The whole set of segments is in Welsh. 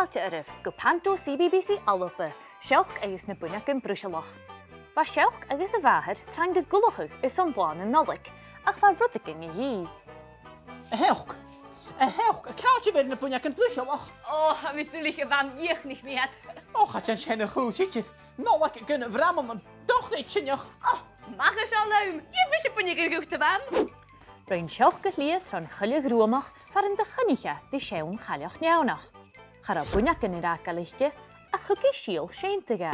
fáilte aribh go panto CBBC ALBA, Seoc agus na Buinneagan Bruisealach. Ba Seoc agus a bhliadhna tran go gulacha is an bláin an nolik, ach bha rudagin a dhí. A heoc, a cáte bheith na Buinneagan Bruisealach. Ha mi tulich a bham íochnig miad. Hat an sinna chúsíitih, nólac gynna bhramannan, dochnaid sinneach. Macha seo laim, íoch me se Buinneagan gúta bham. Brain Seoc go líad tran chuile grúamach far an de chuniche di seún chaileach neamnach. Char a Buinneagan i'r agalichte a chugi sìol seunta.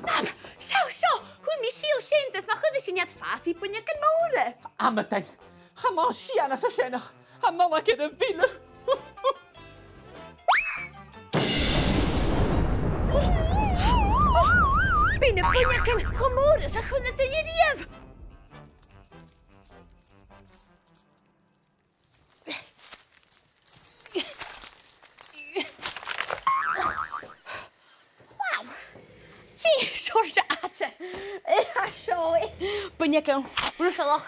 Mam, seo, hwn mi sìol seuntas ma chyddi sy'n iad ffas I Buinneagan móra. Amatain, cha má sianna sa siannach, a nólac yn y fila. Byn y Buinneagan chymóra sa chwna dy i'r Buinneagan Bruisealach.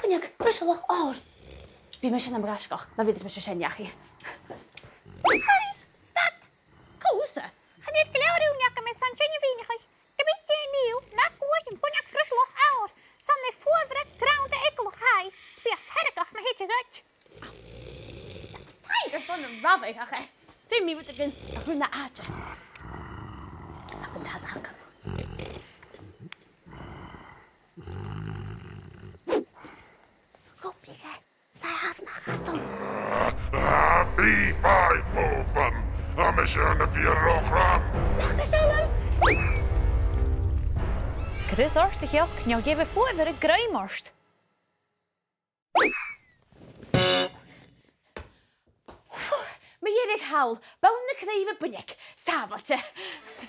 Buinneagan Bruisealach awr. Bí me sin am gascoch, na vidas me se senjachi. Haris, stad! Cwsa? Chan eich glawr yw'n iac am eith san sy'n fi'n eich. Gymig dyn niw, na gwas yn Buinneagan Bruisealach awr. San le fuafre grawn dy eglwch hai, sbia ffergach me heitio gach. Taibhs fan yn rafau, ache. Dwi'n mi wyd ag yn rhywna adra. Ac yn dad argam. Goblige, sa'i has ma gadol. Fi Faic bofam, a me sy'n y Prògram. Macha Calum. Grys orst y Seoc neu gefa fuamhaire y graimorst. Mae i'r hawl, bawn y cneif y Buinneag, safalte.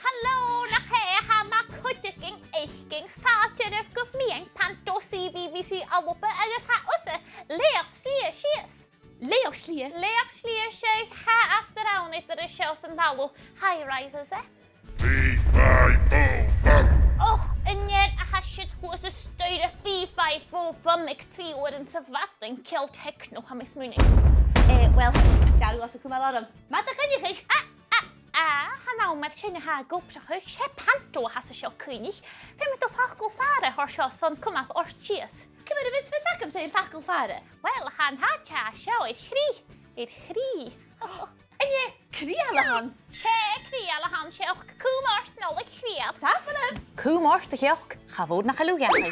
Hallo, na che, ha ma cwtyging eichging ffatir ef gwfmieng panto CBBC ALBA agos ha usa leoch slia sias. Leoch slia? Leoch slia sias ha aster awn eithaf y sios yn dalw high-rises Fi Faic bofam. Ynyr a hasid hwys y stoir y fi Faic bofam ag tri o'r yn syfad yn cil techno ha mis mwnig. Wel, garw os y cwmal oram. Ma da chynnych eich? Hanaw mae'r sy'n ha gobsach eich se panto a has y sio cwynig. Fe mae do ffachgol ffare hor sio son cwmaf o'r sias. Cymryd y fys fys ac am sy'n ffachgol ffare? Wel, han ha cha sio eich chri. Ie, crial a han. Che crial a han sioch cwm orst nolig crial. Ta, fanna. Cwm orst y Seoc, chafod na chalwgiachu.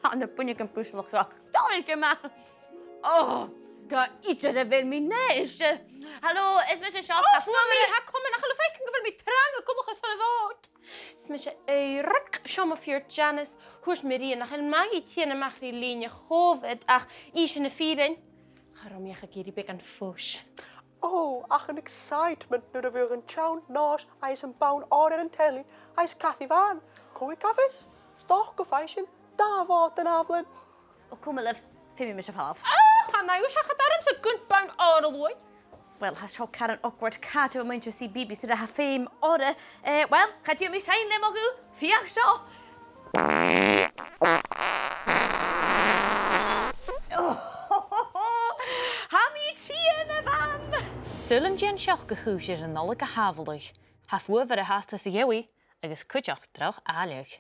Han y Buinneagan Bruisealach. Dori gyma. Ga idr y fel mi nes. Hallo, is me se siop? Sorry, ha komen nach alle Faic yn gyfer mi trang o gwbl chos fel y fod. Is me se eiric siom o ffyr Janice hwrs mi rian ach yn magi tien am achri línia Covid ach is yn y ffyrin. Charom iach ag iri began ffwrs. Ach yn excitement nid o fyr yn llawn nos ais yn bawn o'r yn teli ais Cathy fan. Cwy cafis, stoch gyffaisyn, da fod yn aflyn. O cwmylyf, fe mi mysio falaf. Hanna yw siach adarym sy'n gynt bawn o'r lwy. Wel, ha sio Karen awkward cadw o mwyn si BBC sydd ha ffeim ora. Wel, cadw mi sain le mogw, fiach sio. Ha mi ti yn y fam! Sŵl yn gian Seoc go chúsir an nolik a hafalach, ha fuamhaire hasta sa yewi, agus cwtioch drach aliach.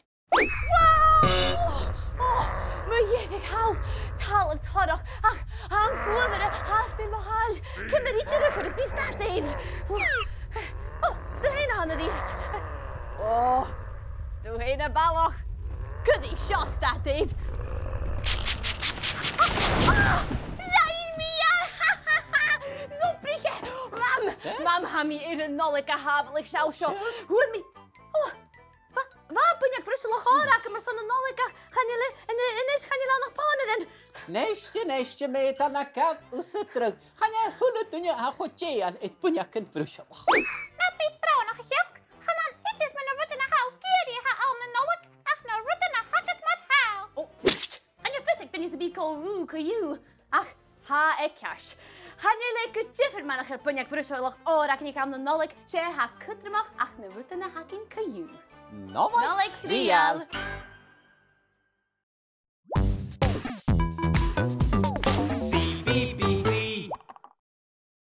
Mae i'n hawl tal y torach ach am fuamhaire has dim o hal. Cymryd I tyd o'ch ys mi stadid. Stw hyn o hana ddist. Stw hyn o baloch. Cyddi sio stadid. Rain mi Lwbrich Mam ha mi i'r nolig a hafel i'ch siaw sio. Hwyr mi... Fa Buinneagan Bruisealach o'r ac yma'r son yn nolig a chanile yn ys chanile anach pon yr yn. Neistje meid an a gaf wsydrog. Chania hwnnw dwnia a chwtiean eith Buinneagan Bruisealach. Na fi brawn o'ch sioch. Chanan edrych mewn o rydyn a haw. Giri ha awn yn nolig ach na rydyn a hagat mar haw. Anya fysig byn i sy'n bigo yw. Ach, ha e cash. Chanile gydjiffer man ach yr Buinneagan Bruisealach o'r ac yn I gam na nolig. Se ha cydrymach ach na rydyn a hagin cyw. Nolig Nolig real.